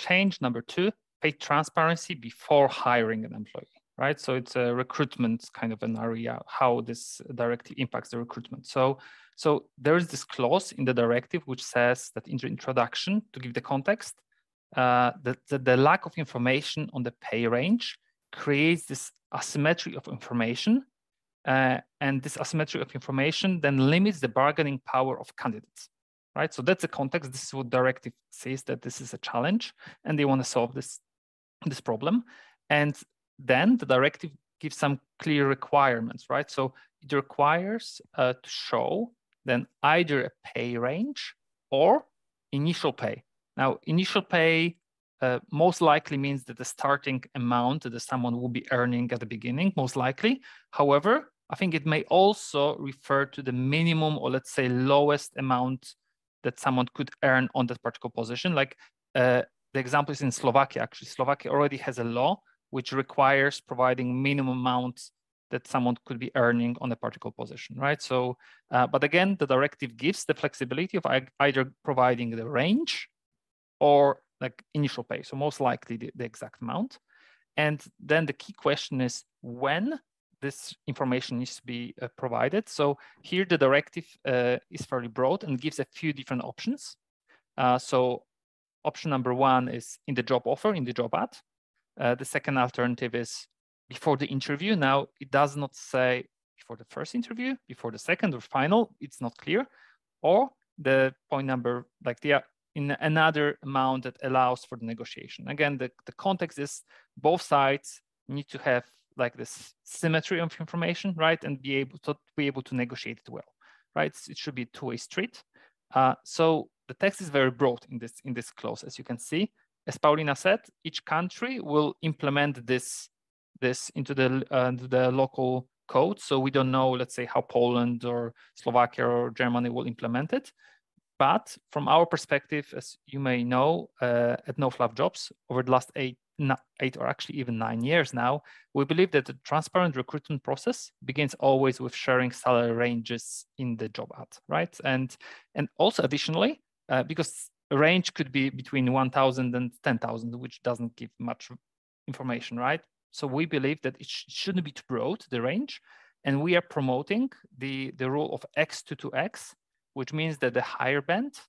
change number 2, pay transparency before hiring an employee, right? So it's a recruitment kind of an area, how this directive impacts the recruitment. So there is this clause in the directive which says that in the introduction, to give the context, the lack of information on the pay range creates this asymmetry of information, and this asymmetry of information then limits the bargaining power of candidates, right? So that's the context. This is what directive says, that this is a challenge, and they want to solve this problem. And then the directive gives some clear requirements, right? So it requires to show then either a pay range or initial pay. Now, initial pay most likely means that the starting amount that someone will be earning at the beginning, most likely. However, I think it may also refer to the minimum, or let's say lowest amount that someone could earn on that particular position. Like the example is in Slovakia, actually. Slovakia already has a law which requires providing minimum amounts that someone could be earning on a particular position, right? So, but again, the directive gives the flexibility of either providing the range or like initial pay. So most likely the exact amount. And then the key question is when this information needs to be provided. So here the directive is fairly broad and gives a few different options. So option number 1 is in the job offer, in the job ad. The second alternative is before the interview. Now, it does not say before the first interview, before the second or final, it's not clear. Or the point number, like in another amount that allows for the negotiation. Again, the context is both sides need to have like this symmetry of information, right? And be able to negotiate it well, right? It should be a two-way street. So the text is very broad in this clause, as you can see. As Paulina said, each country will implement this into the local code. So we don't know, let's say, how Poland or Slovakia or Germany will implement it. But from our perspective, as you may know, at No Fluff Jobs, over the last eight or actually even 9 years now, we believe that the transparent recruitment process begins always with sharing salary ranges in the job ad, right? And also additionally, because a range could be between 1,000 and 10,000, which doesn't give much information, right? So we believe that it shouldn't be too broad, the range, and we are promoting the rule of X2 to X, which means that the higher band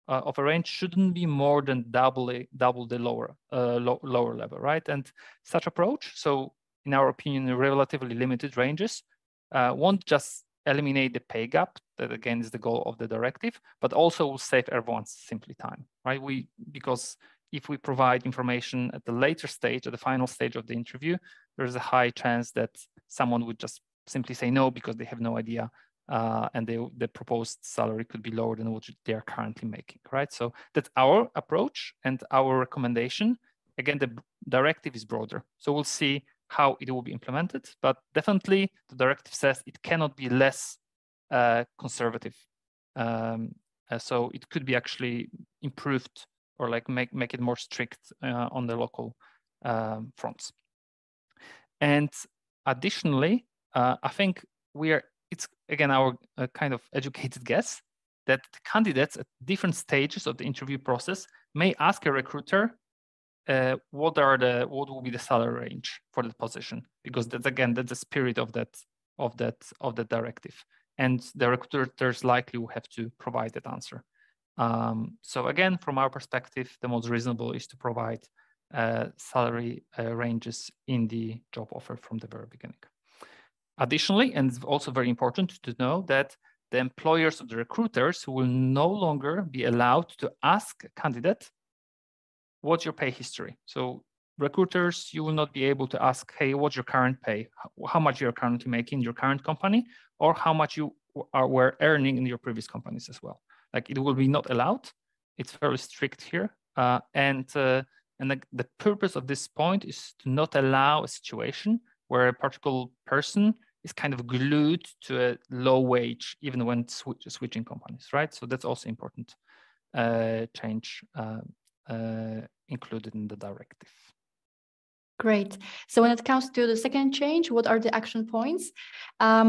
of a range shouldn't be more than double the lower level, right? And such approach, so in our opinion, relatively limited ranges, won't just eliminate the pay gap, that again is the goal of the directive, but also will save everyone simply time, right? Because if we provide information at the later stage, at the final stage of the interview, there's a high chance that someone would just simply say no because they have no idea, and the proposed salary could be lower than what they are currently making, right? So that's our approach and our recommendation. Again, the directive is broader, so we'll see how it will be implemented, but definitely the directive says it cannot be less conservative. So it could be actually improved or like make it more strict on the local fronts. And additionally, I think it's again our kind of educated guess that the candidates at different stages of the interview process may ask a recruiter what will be the salary range for the position, because that's the spirit of the directive, and the recruiters likely will have to provide that answer. So again, from our perspective, the most reasonable is to provide salary ranges in the job offer from the very beginning. Additionally, and it's also very important to know that the employers of the recruiters will no longer be allowed to ask a candidate, what's your pay history? So recruiters, you will not be able to ask, hey, what's your current pay? How much you're currently making in your current company, or how much you were earning in your previous companies as well. Like it will be not allowed. It's very strict here. And the purpose of this point is to not allow a situation where a particular person is kind of glued to a low wage, even when switching companies, right? So that's also important change included in the directive. Great. So when it comes to the second change, what are the action points? As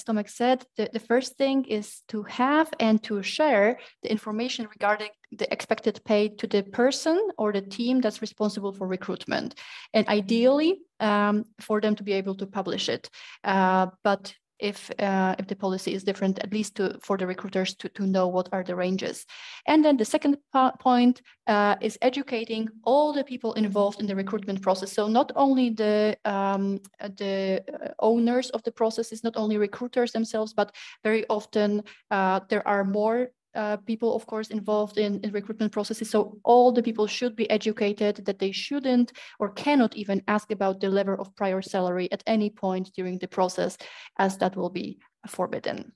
Tomek said, the first thing is to have and to share the information regarding the expected pay to the person or the team that's responsible for recruitment, and ideally for them to be able to publish it. But if the policy is different, at least for the recruiters to know what are the ranges. And then the second point is educating all the people involved in the recruitment process. So not only the owners of the processes, not only recruiters themselves, but very often there are more people, of course, involved in recruitment processes. So all the people should be educated that they shouldn't or cannot even ask about the level of prior salary at any point during the process, as that will be forbidden.